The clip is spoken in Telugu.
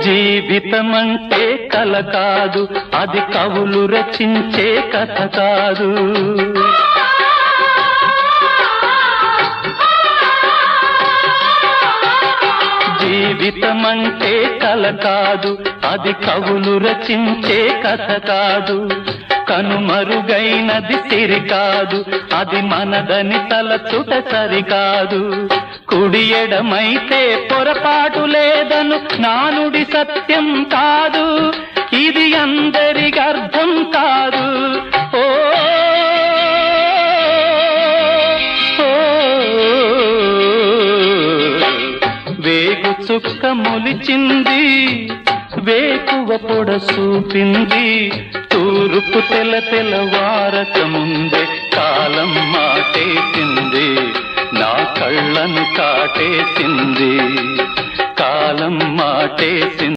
జీవితమంటే కల కాదు, అది కవులు రచించే కథ కాదు. జీవితమంటే కల కాదు, అది కవులు రచించే కథ కాదు. కనుమరుగైనది సిరి కాదు, అది మనదని తలచుట సరికాదు. కుడి ఎడమైతే పొరపాటు లేదను నానుడి సత్యం కాదు, ఇది అందరికి అర్థం కాదు. ఓ వేగు చుక్క మొలిచింది, వేకువ పొడ చూపింది, తూర్పు తెల్లవారక ముందే కాలం మాటేసింది, నా కళ్ళను కాటేసింది, కాలం మాటేసింది.